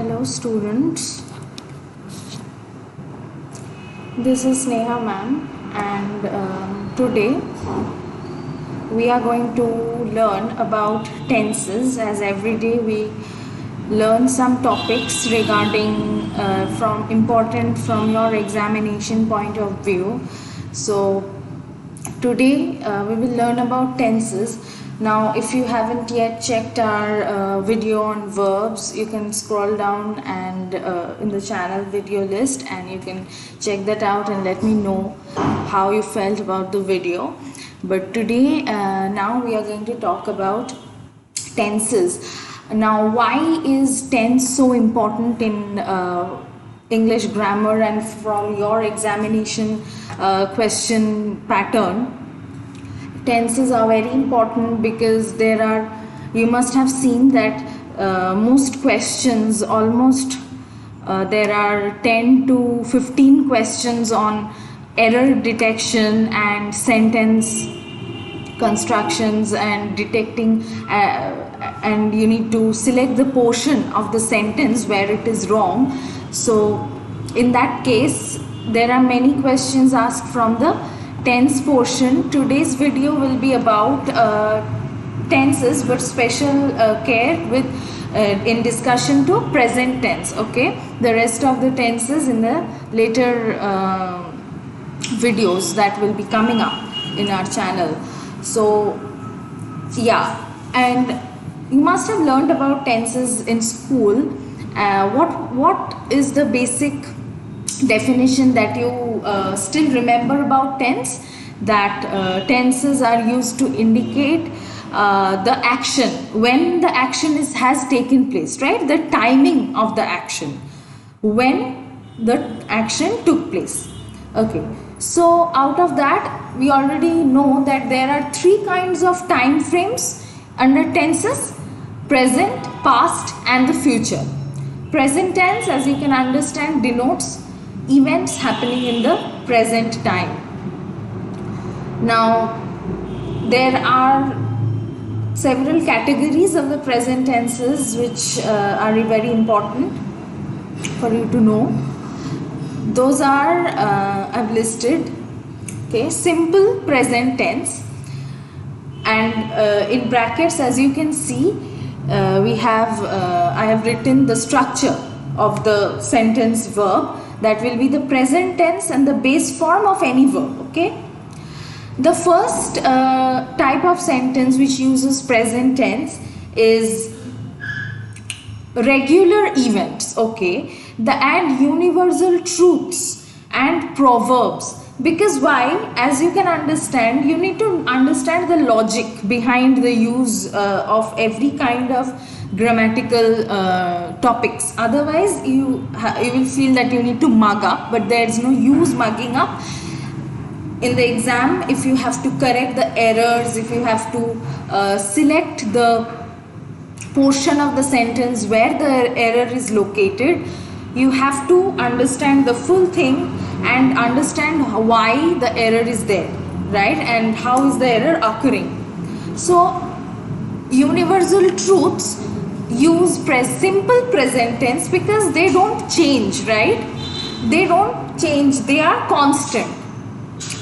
Hello students, this is Sneha ma'am, and today we are going to learn about tenses. As every day we learn some topics regarding from important from your examination point of view. So today we will learn about tenses. Now if you haven't yet checked our video on verbs, you can scroll down and in the channel video list, and you can check that out and let me know how you felt about the video. But today now we are going to talk about tenses. Now why is tense so important in English grammar and from your examination question pattern? Tenses are very important because you must have seen that most questions, almost there are 10 to 15 questions on error detection and sentence constructions and detecting, and you need to select the portion of the sentence where it is wrong. So in that case there are many questions asked from the tense portion. Today's video will be about tenses, but special care with in discussion to present tense. Okay, the rest of the tenses in the later videos that will be coming up in our channel. So yeah, and you must have learned about tenses in school. What is the basic definition that you still remember about tense? That tenses are used to indicate the action, when the action has taken place, right? The timing of the action, when the action took place. Okay, so out of that we already know that there are three kinds of time frames under tenses: present, past and the future. Present tense, as you can understand, denotes events happening in the present time. Now there are several categories of the present tenses which are very important for you to know. Those are I've listed. Okay, simple present tense, and in brackets, as you can see, we have I have written the structure of the sentence verb. That will be the present tense and the base form of any verb. Okay, the first type of sentence which uses present tense is regular events, okay, and universal truths and proverbs. Because why? As you can understand, you need to understand the logic behind the use of every kind of grammatical topics. Otherwise you will feel that you need to mug up, but there is no use mugging up. In the exam, if you have to correct the errors, if you have to select the portion of the sentence where the error is located, you have to understand the full thing and understand why the error is there, right, and how is the error occurring. So universal truths use simple present tense because they don't change, right? They don't change, they are constant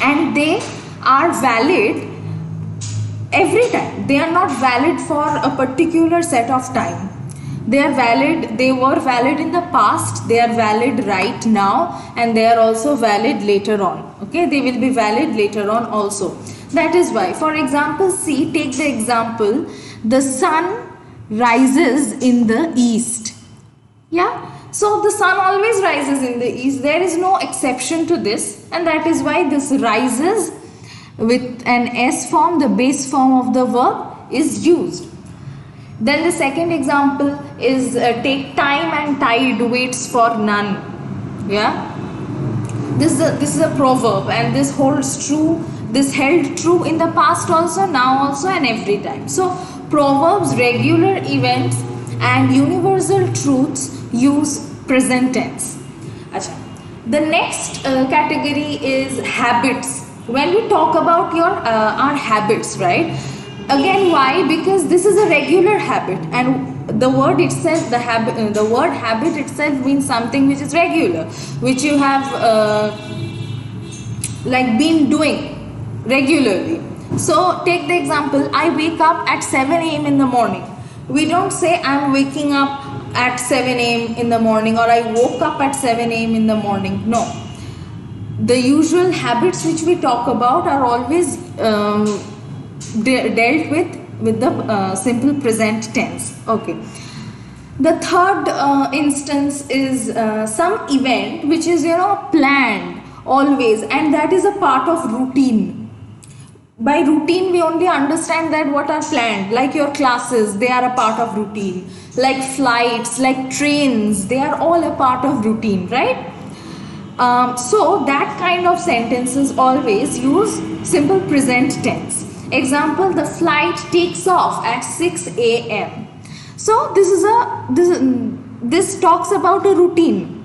and they are valid every time. They are not valid for a particular set of time. They are valid, they were valid in the past, they are valid right now, and they are also valid later on. Okay, they will be valid later on also. That is why, for example, see, take the example, the sun rises in the east. Yeah, so the sun always rises in the east. There is no exception to this, and that is why this rises with an S form, the base form of the verb, is used. Then the second example is take time and tide waits for none. Yeah, this is a proverb, and this holds true. This held true in the past also, now also, and every time. So proverbs, regular events and universal truths use present tense. Achha. The next category is habits. When we talk about our habits, right? Again, why? Because this is a regular habit, and the word itself, the word habit itself means something which is regular, which you have like been doing regularly. So take the example, I wake up at 7 a.m. in the morning. We don't say I'm waking up at 7 a.m. in the morning, or I woke up at 7 a.m. in the morning. No. The usual habits which we talk about are always dealt with the simple present tense. Okay. The third instance is some event which is planned always, and that is a part of routine. By routine we only understand that what are planned, like your classes, they are a part of routine, like flights, like trains, they are all a part of routine, right? So that kind of sentences always use simple present tense. Example, the flight takes off at 6 a.m. So this talks about a routine,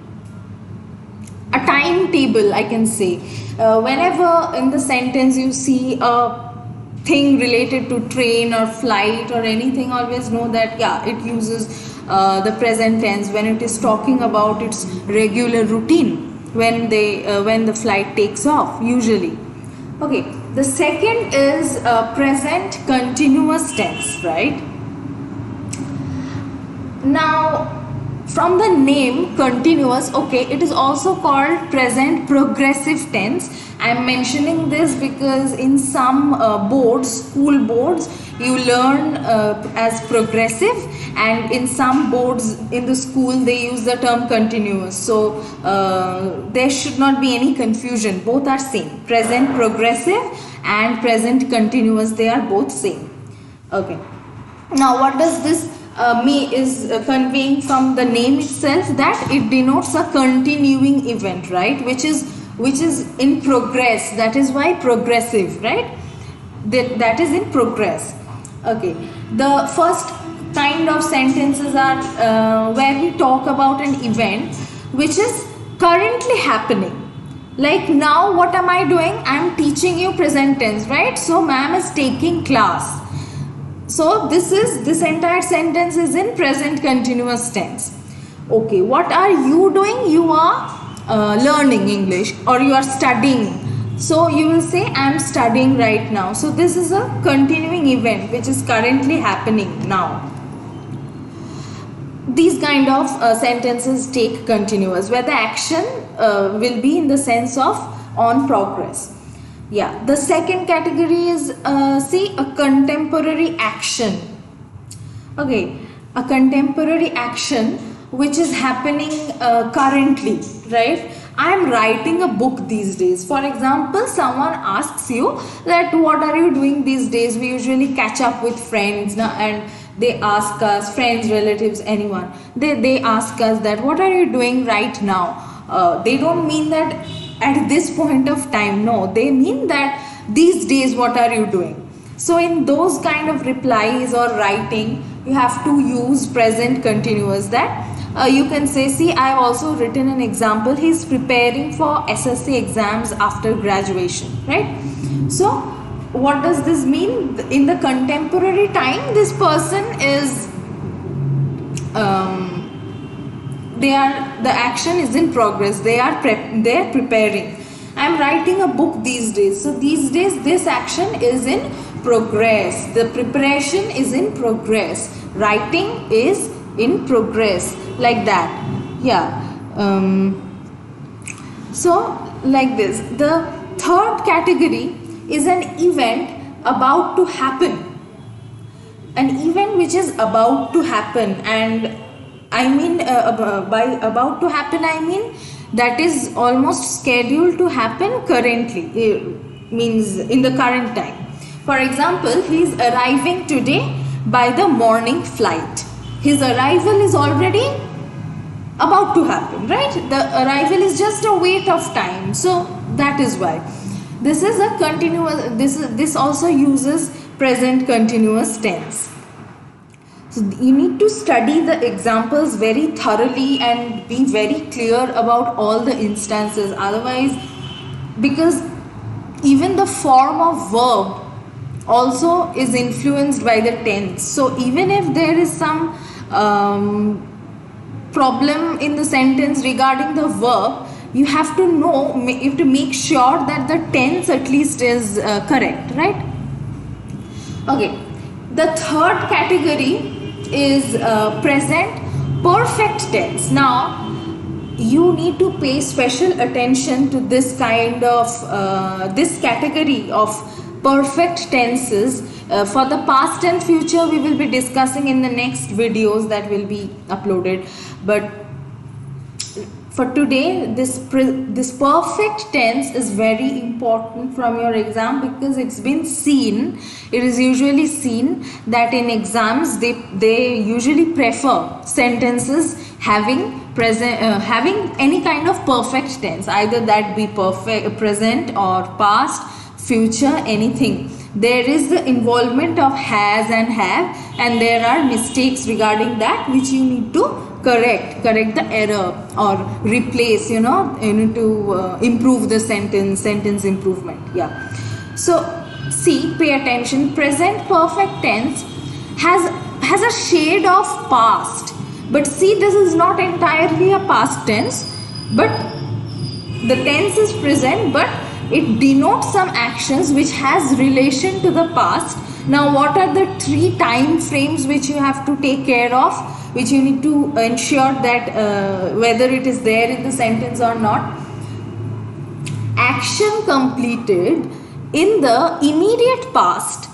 a timetable, I can say. Whenever in the sentence you see a thing related to train or flight or anything, always know that it uses the present tense when it is talking about its regular routine, when the flight takes off usually. Okay, the second is present continuous tense, right? Now, from the name continuous, okay, it is also called present progressive tense. I am mentioning this because in some school boards, you learn as progressive, and in some boards in the school they use the term continuous. So there should not be any confusion. Both are same. Present progressive and present continuous, they are both same. Okay. Now, what does this conveying from the name itself? That it denotes a continuing event, right, which is in progress. That is why progressive, right? That is in progress. Okay, the first kind of sentences are where we talk about an event which is currently happening. Like now, what am I doing? I am teaching you present tense, right? So ma'am is taking class. So this entire sentence is in present continuous tense. Okay, what are you doing? You are learning English, or you are studying. So you will say I am studying right now. So this is a continuing event which is currently happening now. These kind of sentences take continuous, where the action will be in the sense of on progress. Yeah, the second category is a contemporary action. Okay, a contemporary action which is happening currently, right? I am writing a book these days. For example, someone asks you that what are you doing these days? We usually catch up with friends and they ask us, friends, relatives, anyone. They ask us that what are you doing right now? They don't mean that at this point of time. No, they mean that these days what are you doing? So in those kind of replies or writing, you have to use present continuous. That you can say, see, I have also written an example. He is preparing for SSC exams after graduation, right? So what does this mean? In the contemporary time, this person is the action is in progress. They are preparing. I am writing a book these days. So these days this action is in progress. The preparation is in progress. Writing is in progress, like that. Yeah. So like this. The third category is an event about to happen. An event which is about to happen, and I mean by about to happen, I mean that is almost scheduled to happen currently. It means in the current time. For example, he is arriving today by the morning flight. His arrival is already about to happen, right? The arrival is just a wait of time. So that is why this is a continuous. This also uses present continuous tense. So you need to study the examples very thoroughly and be very clear about all the instances. Otherwise, because even the form of verb also is influenced by the tense. So even if there is some problem in the sentence regarding the verb, you have to know, you have to make sure that the tense at least is correct, right? Okay, the third category is present perfect tense. Now you need to pay special attention to this kind of this category of perfect tenses. For the past and future we will be discussing in the next videos that will be uploaded, but for today this perfect tense is very important from your exam, because it is usually seen that in exams they usually prefer sentences having having any kind of perfect tense, either that be perfect present or past, future, anything. There is the involvement of has and have, and there are mistakes regarding that which you need to correct the error or replace, you need to improve the sentence improvement. Yeah, so see, pay attention. Present perfect tense has a shade of past, but see, this is not entirely a past tense, but the tense is present, but it denotes some actions which has relation to the past. Now what are the three time frames which you have to take care of, which you need to ensure that whether it is there in the sentence or not? Action completed in the immediate past,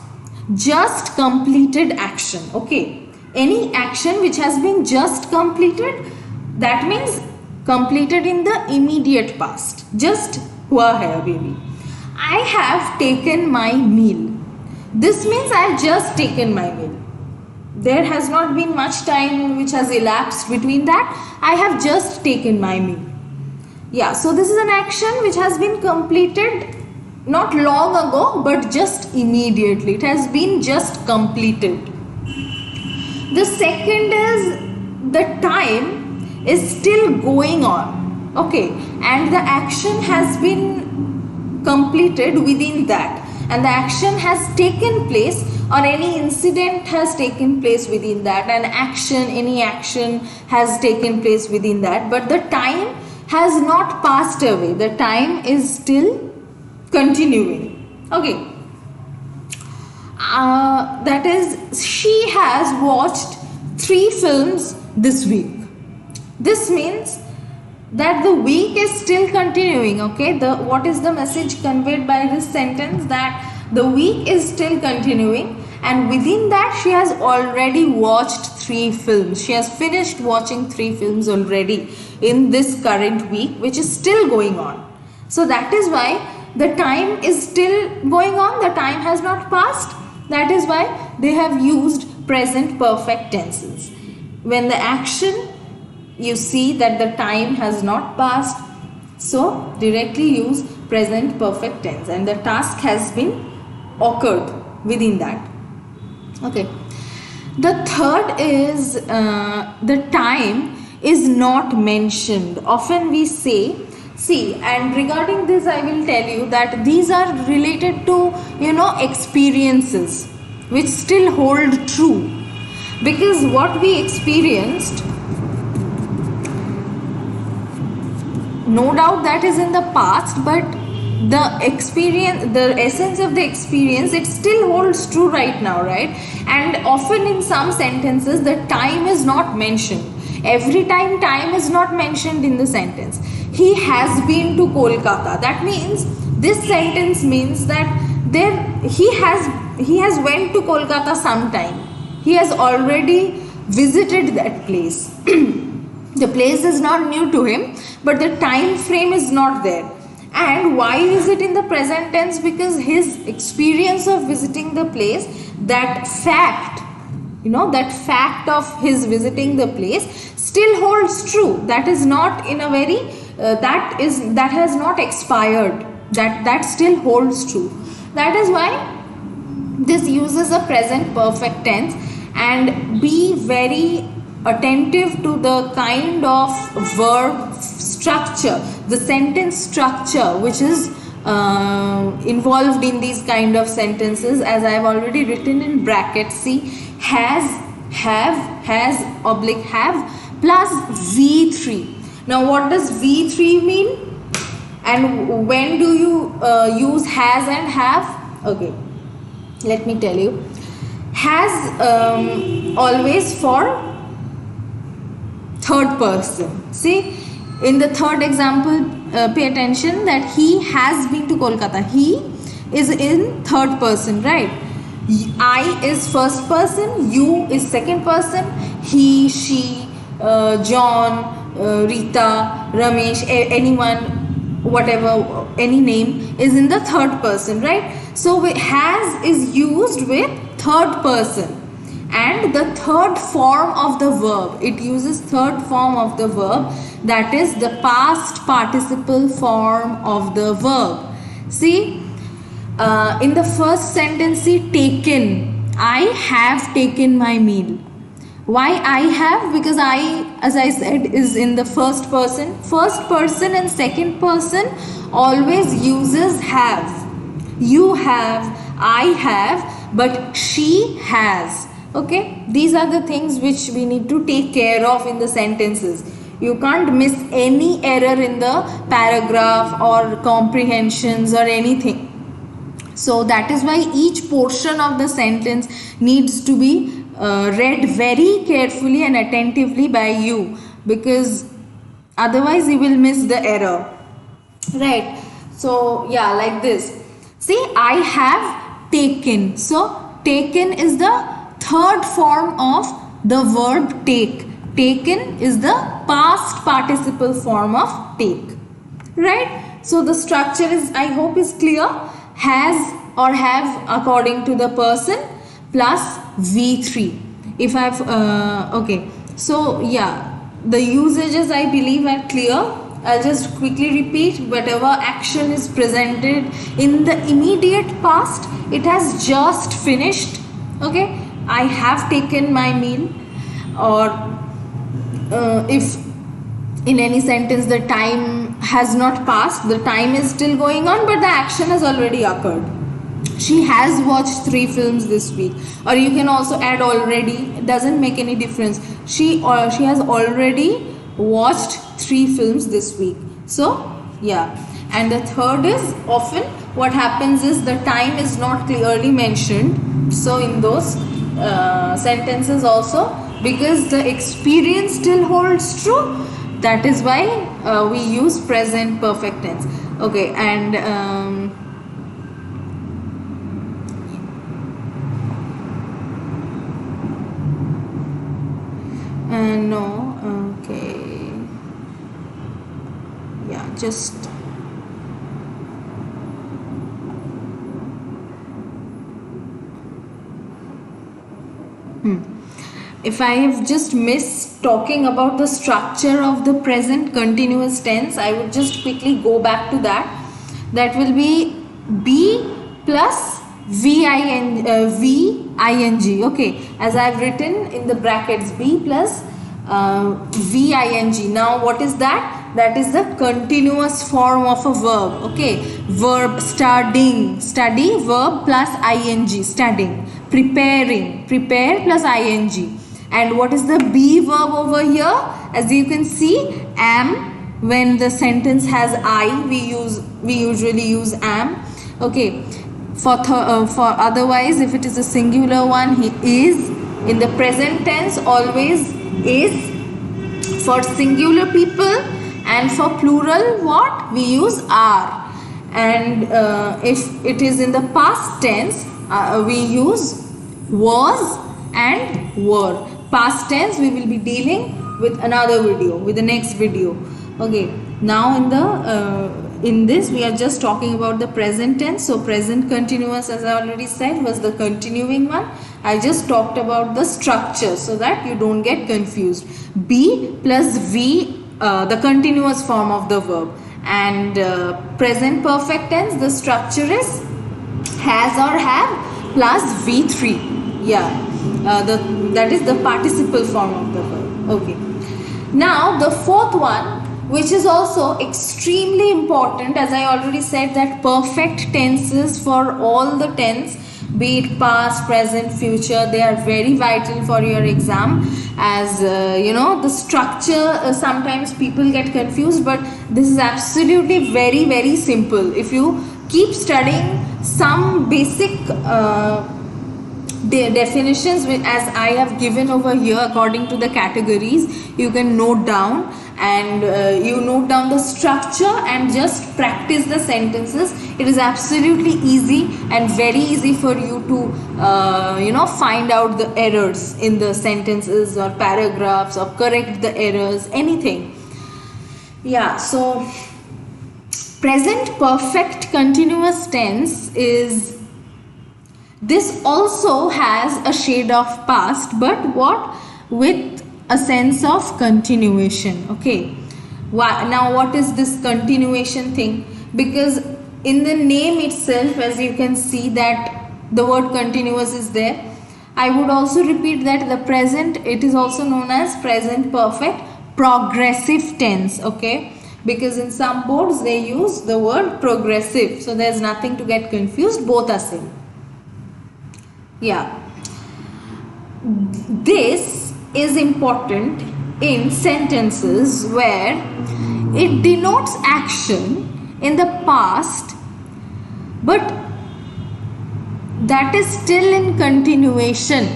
just completed action. Okay, any action which has been just completed, that means completed in the immediate past, just hua hai abhi bhi. I have taken my meal. This means I have just taken my meal. There has not been much time which has elapsed between that. I have just taken my meal. Yeah, so this is an action which has been completed not long ago, but just immediately. It has been just completed. The second is the time is still going on. Okay, and the action has been completed within that, and the action has taken place, or any incident has taken place within that, and any action has taken place within that, but the time has not passed away, the time is still continuing. Okay, that is, she has watched 3 films this week. This means that the week is still continuing. Okay, what is the message conveyed by this sentence? That the week is still continuing, and within that she has already watched 3 films. She has finished watching 3 films already in this current week, which is still going on. So that is why the time is still going on, the time has not passed. That is why they have used present perfect tenses. When the action, you see that the time has not passed, so directly use present perfect tense, and the task has been occurred within that. Okay, the third is the time is not mentioned. Often we say, see, and regarding this I will tell you that these are related to experiences which still hold true, because what we experienced, no doubt that is in the past, but the experience, the essence of the experience, it still holds true right now, right? And often in some sentences the time is not mentioned. Every time is not mentioned in the sentence. He has been to Kolkata. That means, this sentence means that he has went to Kolkata sometime. He has already visited that place. The place is not new to him, but the time frame is not there. And why is it in the present tense? Because his experience of visiting the place, that fact, that fact of his visiting the place still holds true. That is not in a very, that has not expired. That still holds true. That is why this uses a present perfect tense. And be very attentive to the kind of verb structure, the sentence structure which is involved in these kind of sentences. As I have already written in brackets, see, has have, has oblique have plus V3. Now what does V3 mean? And when do you use has and have? Okay, let me tell you. Has always for third person. See, in the third example, pay attention that he has been to Kolkata. He is in third person, right? I is first person, you is second person, he, she, John, Rita, Ramesh, anyone, whatever, any name is in the third person, right? So has is used with third person. And the third form of the verb, it uses third form of the verb, that is the past participle form of the verb. See, in the first sentence, see, taken, I have taken my meal. Why I have? Because I, as I said, is in the first person. First person and second person always uses have. You have, I have, but she has. Okay, these are the things which we need to take care of in the sentences. You can't miss any error in the paragraph or comprehensions or anything. So that is why each portion of the sentence needs to be read very carefully and attentively by you, because otherwise you will miss the error, right? So yeah, like this. See, I have taken. So taken is the third form of the verb take. Taken is the past participle form of take, right? So the structure is, I hope, is clear. Has or have according to the person plus V3. If I've okay, so yeah, the usages I believe are clear. I'll just quickly repeat. Whatever action is presented in the immediate past, it has just finished. Okay, I have taken my meal. Or if in any sentence the time has not passed, the time is still going on, but the action has already occurred. She has watched 3 films this week. Or you can also add already. It doesn't make any difference. She has already watched 3 films this week. So yeah. And the third is, often what happens is the time is not clearly mentioned. So in those sentences also, because the experience still holds true, that is why we use present perfect tense. Okay, and no, okay, yeah, just if I have just missed talking about the structure of the present continuous tense, I would just quickly go back to that. That will be be plus VING, okay, as I have written in the brackets, be plus VING. Now what is that? That is the continuous form of a verb. Okay, verb studying, study, verb plus ing, studying. Preparing, prepare plus ing. And what is the be verb over here? As you can see, am. When the sentence has I, we usually use am. Okay, for otherwise, if it is a singular one, he is. In the present tense, always is for singular people, and for plural, what? We use are. And if it is in the past tense, we use was and were. Past tense we will be dealing with another video, with the next video. Okay, now in this we are just talking about the present tense. So present continuous, as I already said, was the continuing one. I just talked about the structure so that you don't get confused. Be plus V, the continuous form of the verb, and present perfect tense, the structure is has or have plus V3. Yeah, that is the participle form of the verb. Okay. Now the fourth one, which is also extremely important, as I already said that perfect tenses for all the tense be it past, present, future. They are very vital for your exam, as the structure, sometimes people get confused, but this is absolutely very, very simple. If you keep studying some basic definitions, as I have given over here according to the categories, you can note down, and you note down the structure and just practice the sentences. It is absolutely easy and very easy for you to find out the errors in the sentences or paragraphs, or correct the errors, anything. Yeah, so present perfect continuous tense is, this also has a shade of past, but what, with a sense of continuation. Okay, now what is this continuation thing? Because in the name itself, as you can see that the word continuous is there. I would also repeat that the present, it is also known as present perfect progressive tense. Okay, because in some boards they use the word progressive, so there's nothing to get confused, both are same. Yeah, this is important in sentences where it denotes action in the past, but that is still in continuation.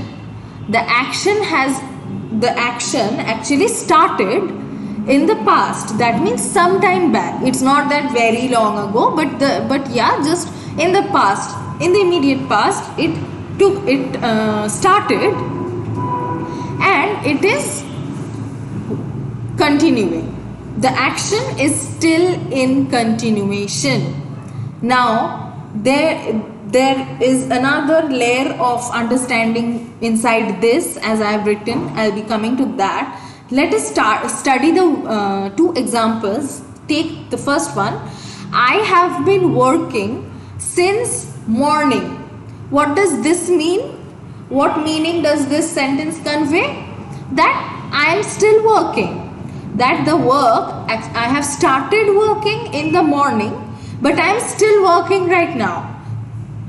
The action actually started in the past. That means some time back. It's not that very long ago, but yeah, just in the past, in the immediate past, it started, and it is continuing. The action is still in continuation. Now there is another layer of understanding inside this, as I have written. I'll be coming to that. Let us study the two examples. Take the first one. I have been working since morning. What does this mean? What meaning does this sentence convey? That I am still working. That the work, I have started working in the morning, but I am still working right now.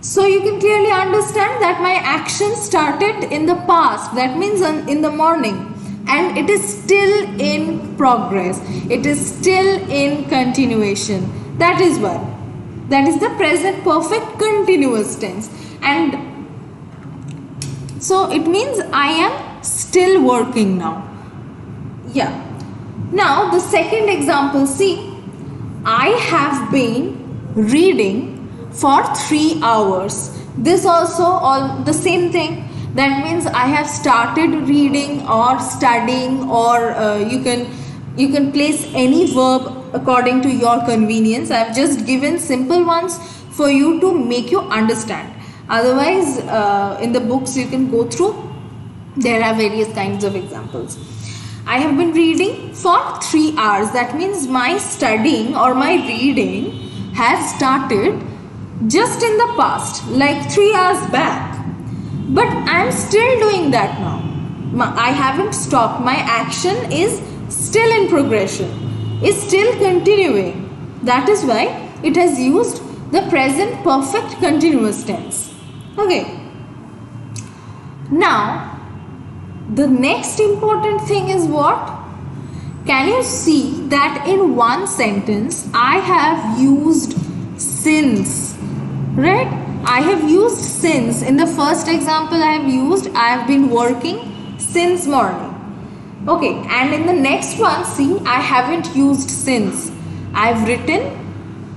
So you can clearly understand that my action started in the past. That means in the morning. And it is still in progress. It is still in continuation. That is what. That is the present perfect continuous tense. And so it means I am still working now. Yeah. Now the second example, see, I have been reading for 3 hours. This also all the same thing. That means I have started reading or studying, or you can place any verb according to your convenience. I have just given simple ones for you to make you understand. Otherwise, in the books you can go through. There are various kinds of examples. I have been reading for 3 hours. That means my studying or my reading has started just in the past, like 3 hours back. But I am still doing that now. I haven't stopped. My action is still in progression, is still continuing. That is why it has used the present perfect continuous tense. Okay. Now, the next important thing is what? Can you see that in one sentence I have used since, right? I have used since. In the first example I have been working since morning. Okay, and in the next one, see, I haven't used since. I have written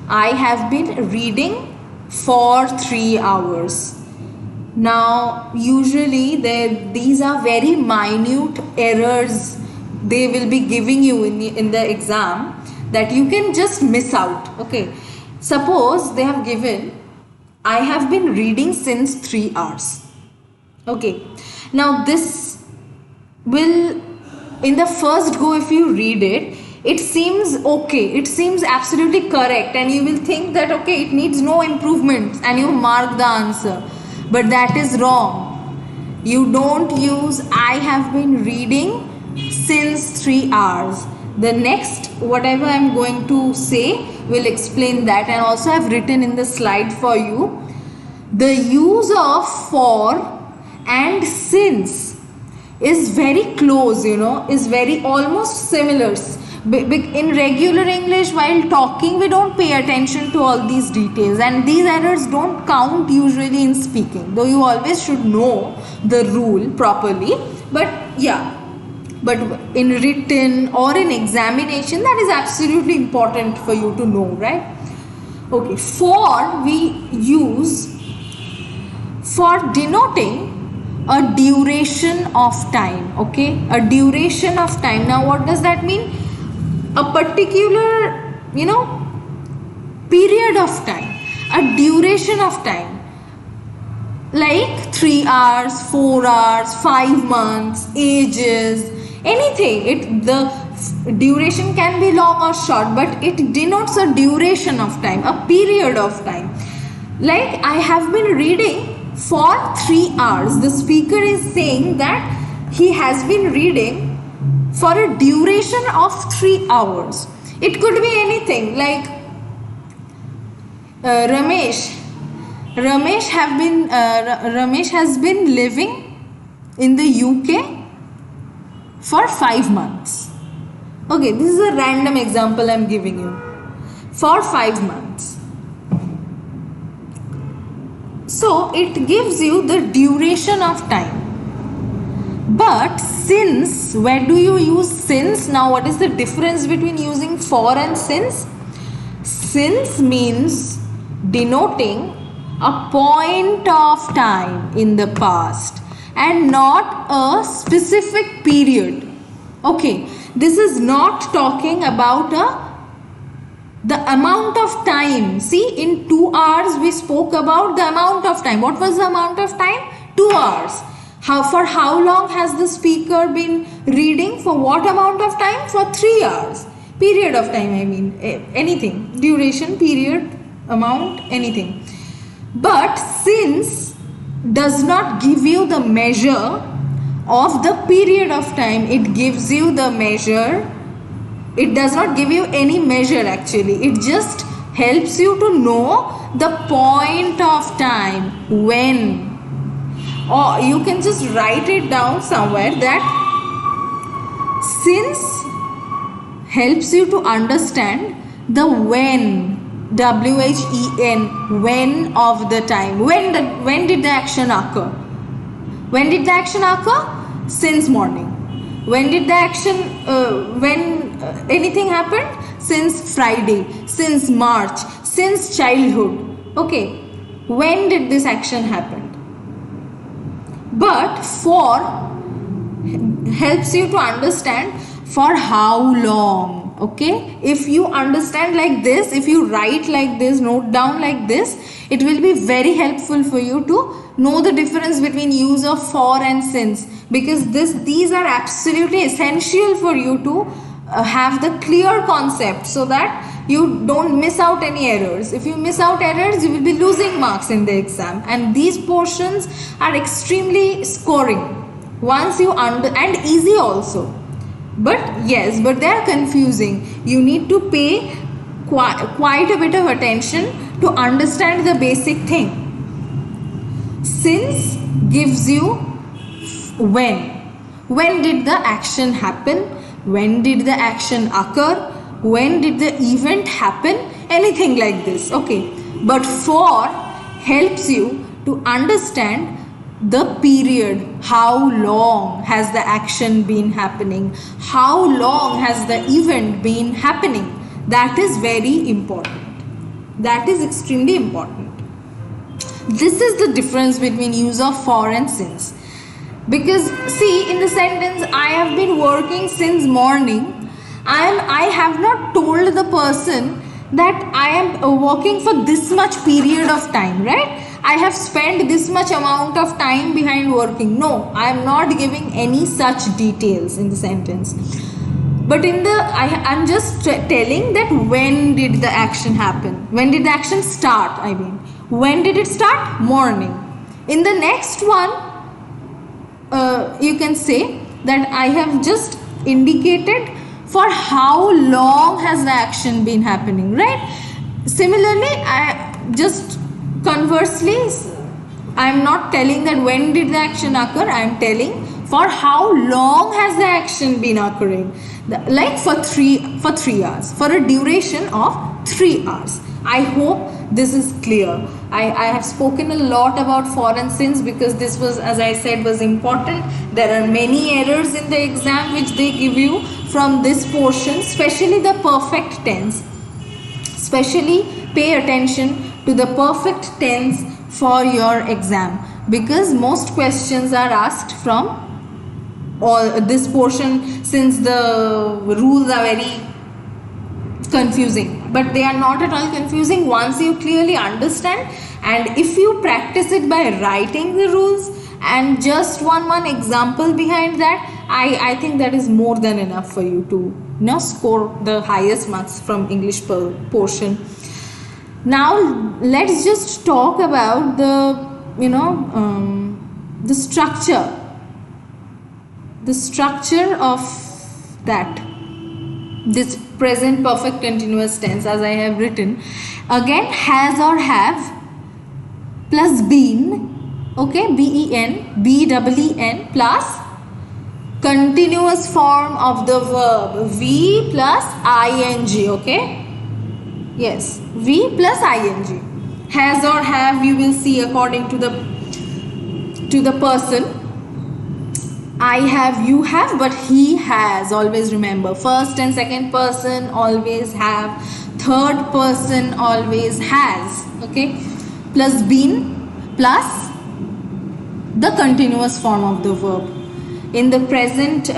I have been reading for 3 hours. Now usually these are very minute errors they will be giving you in the exam, that you can just miss out. Okay, suppose they have given I have been reading since 3 hours. Okay, now this will, in the first go, if you read it, it seems okay, it seems absolutely correct, and you will think that okay, it needs no improvements, and you mark the answer. But that is wrong. You don't use I have been reading since 3 hours. The next, whatever I am going to say, will explain that, and also I have written in the slide for you the use of for and since is very close, is very almost similar. In regular English, while talking, we don't pay attention to all these details, and these errors don't count usually in speaking, though you always should know the rule properly. But yeah, but in written or in examination, that is absolutely important for you to know, right? Okay, for we use for denoting a duration of time. Okay, a duration of time. Now what does that mean? A particular period of time, a duration of time, like 3 hours, 4 hours, 5 months, ages, anything. The duration can be long or short, but it denotes a duration of time, a period of time. Like, I have been reading for 3 hours. The speaker is saying that he has been reading for a duration of 3 hours. It could be anything, like Ramesh has been living in the UK for 5 months. Okay, this is a random example I'm giving you. For 5 months. So it gives you the duration of time. But since, where do you use since? Now what is the difference between using for and since? Since means denoting a point of time in the past and not a specific period. Okay, this is not talking about the amount of time. See, in 2 hours we spoke about the amount of time. What was the amount of time? 2 hours. For how long has the speaker been reading? For what amount of time? For 3 hours. Period of time, I mean, anything. Duration, period, amount, anything. But since does not give you the measure of the period of time. It gives you the measure. It does not give you any measure actually. It just helps you to know the point of time, when. Or you can just write it down somewhere that since helps you to understand the when, W-H-E-N, when of the time. When did the action occur? When did the action occur? Since morning. When did the action, anything happened? Since Friday, since March, since childhood. Okay, when did this action happen? But for helps you to understand for how long. Okay, if you understand like this, if you write like this, note down like this, it will be very helpful for you to know the difference between use of for and since, because these are absolutely essential for you to have the clear concept so that you don't miss out any errors. If you miss out errors, you will be losing marks in the exam, and these portions are extremely scoring once you and easy also. But yes, but they are confusing. You need to pay quite a bit of attention to understand the basic thing. Since gives you when. When did the action happen? When did the action occur? When did the event happen? Anything like this. Okay. But for helps you to understand the period. How long has the action been happening? How long has the event been happening? That is very important. That is extremely important. This is the difference between use of for and since. Because see, in the sentence, I have been working since morning, I have not told the person that I am working for this much period of time, right? I have spent this much amount of time behind working. No, I am not giving any such details in the sentence. But in the, I am just telling that when did the action happen? When did the action start? I mean, when did it start? Morning. In the next one, you can say that I have just indicated for how long has the action been happening, right? Similarly, I just conversely I am not telling that when did the action occur, I am telling for how long has the action been occurring. Like for 3 hours, for a duration of 3 hours. I hope this is clear. I have spoken a lot about for and since because this was, as I said, was important. There are many errors in the exam which they give you from this portion, especially the perfect tense. Especially pay attention to the perfect tense for your exam because most questions are asked from all this portion, since the rules are very confusing, but they are not at all confusing once you clearly understand, and if you practice it by writing the rules and just one example behind that, I think that is more than enough for you to score the highest marks from English portion. Now let's just talk about the structure of this present perfect continuous tense, as I have written. Again, has or have plus been, okay, B-E-N, B-E-E-N plus continuous form of the verb, V plus ing, okay? Yes, V plus ing. Has or have, you will see according to the person. I have, you have, but he has. Always remember, first and second person always have, third person always has, okay? Plus been plus the continuous form of the verb. In the present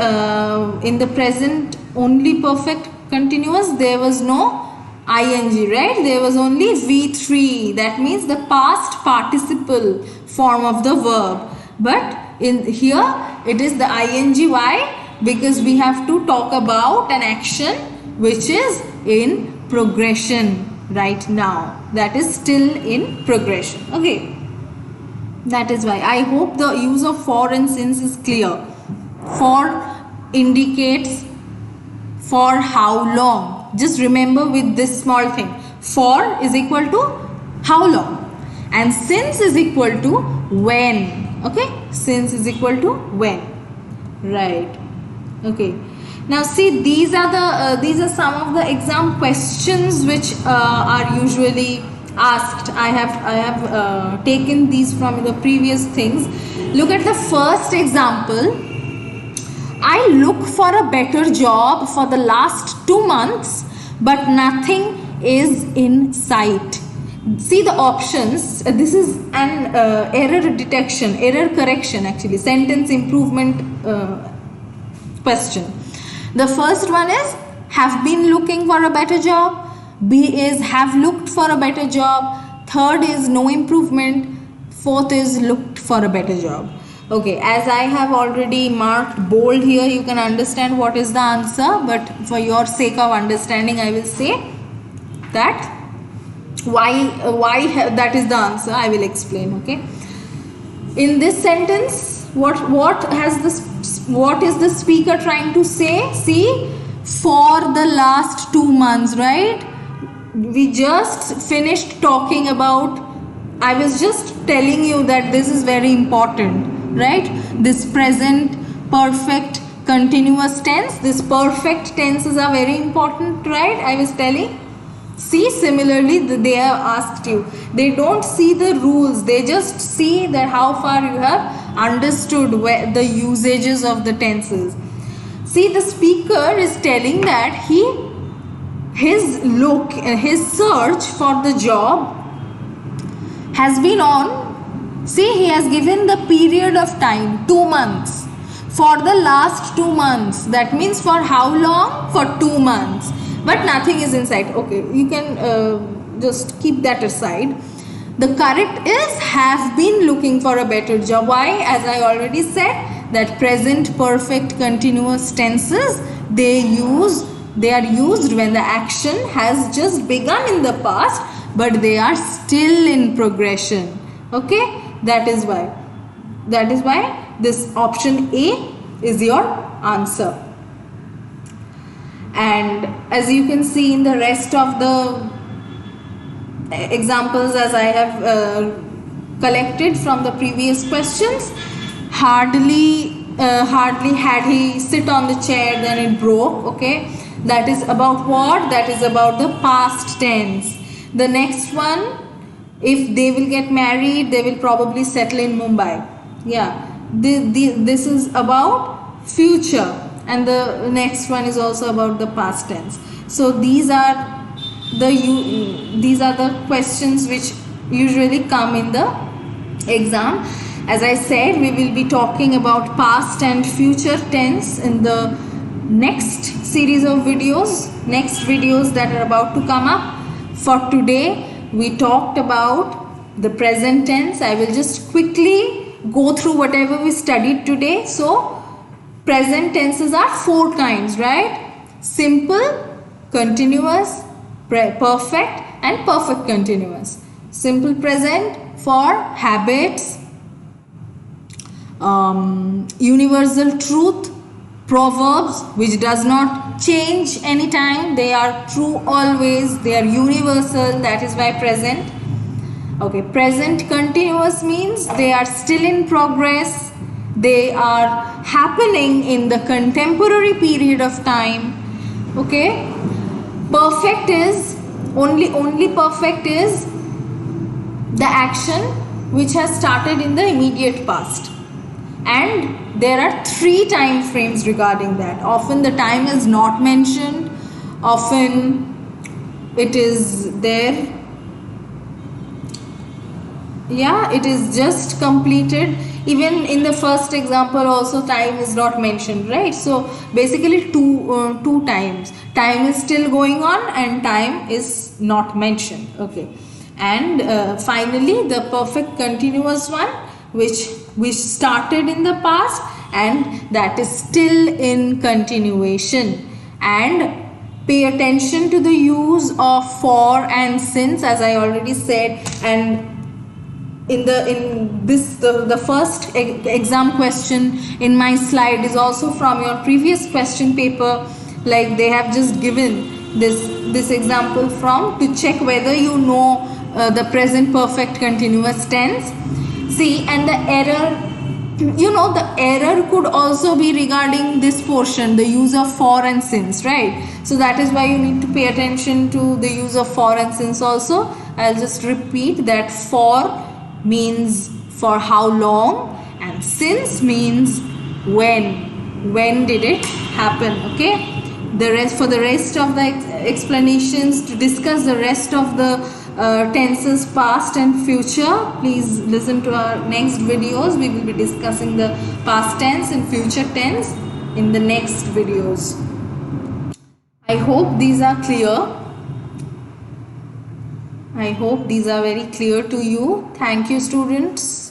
only perfect continuous, there was no ing, right? There was only V3. That means the past participle form of the verb. But in here it is the ing. Why? Because we have to talk about an action which is in progression right now. That is still in progression. Okay. That is why. I hope the use of for and since is clear. For indicates for how long. Just remember with this small thing. For is equal to how long. And since is equal to when. Okay, since is equal to when, right? Okay, now see, these are some of the exam questions which are usually asked. I have taken these from the previous things. Look at the first example. I look for a better job for the last 2 months, but nothing is in sight. See the options. This is an error correction actually, sentence improvement question. The first one is have been looking for a better job. B is have looked for a better job. Third is no improvement. Fourth is looked for a better job. Okay, as I have already marked bold here, you can understand what is the answer, but for your sake of understanding, I will say that why that is the answer. I will explain. Okay, in this sentence, what is the speaker trying to say? See, for the last 2 months, right? We just finished talking about, I was just telling you that this is very important, right? This present perfect continuous tense, this perfect tenses are very important, right? I was telling. See, similarly, they have asked you. They don't see the rules. They just see that how far you have understood the usages of the tenses. See, the speaker is telling that his search for the job has been on. See, he has given the period of time, 2 months. For the last 2 months. That means for how long? For 2 months. But nothing is inside. Okay, you can just keep that aside. The correct is have been looking for a better job. Why? As I already said, that present perfect continuous tenses, they are used when the action has just begun in the past, but they are still in progression. Okay, that is why this option A is your answer. And as you can see in the rest of the examples, as I have collected from the previous questions. Hardly had he sit on the chair, then it broke. Okay, that is about what? That is about the past tense. The next one, if they will get married, they will probably settle in Mumbai. Yeah, this is about future, and the next one is also about the past tense. So these are the questions which usually come in the exam. As I said, we will be talking about past and future tense in the next series of videos, that are about to come up. For today, we talked about the present tense. I will just quickly go through whatever we studied today. So, present tenses are 4 kinds, right? Simple, continuous, perfect, and perfect continuous. Simple present for habits, universal truth, proverbs which does not change anytime, they are true always, they are universal, that is why present. Okay, present continuous means they are still in progress, they are happening in the contemporary period of time. Okay, perfect is only perfect is the action which has started in the immediate past, and there are 3 time frames regarding that. Often the time is not mentioned, often it is there. Yeah, it is just completed. Even in the first example also time is not mentioned, right? So basically two times. Time is still going on and time is not mentioned. Okay. And finally the perfect continuous one, which started in the past and that is still in continuation. And pay attention to the use of for and since, as I already said. And the first exam question in my slide is also from your previous question paper. Like they have just given this example from to check whether you know the present perfect continuous tense. See, and the error, the error could also be regarding this portion, the use of for and since, right? So that is why you need to pay attention to the use of for and since also. I'll just repeat that for means for how long and since means when did it happen. Okay, for the rest of the explanations, to discuss the rest of the tenses past and future, please listen to our next videos. We will be discussing the past tense and future tense in the next videos. I hope these are clear. I hope these are very clear to you. Thank you, students.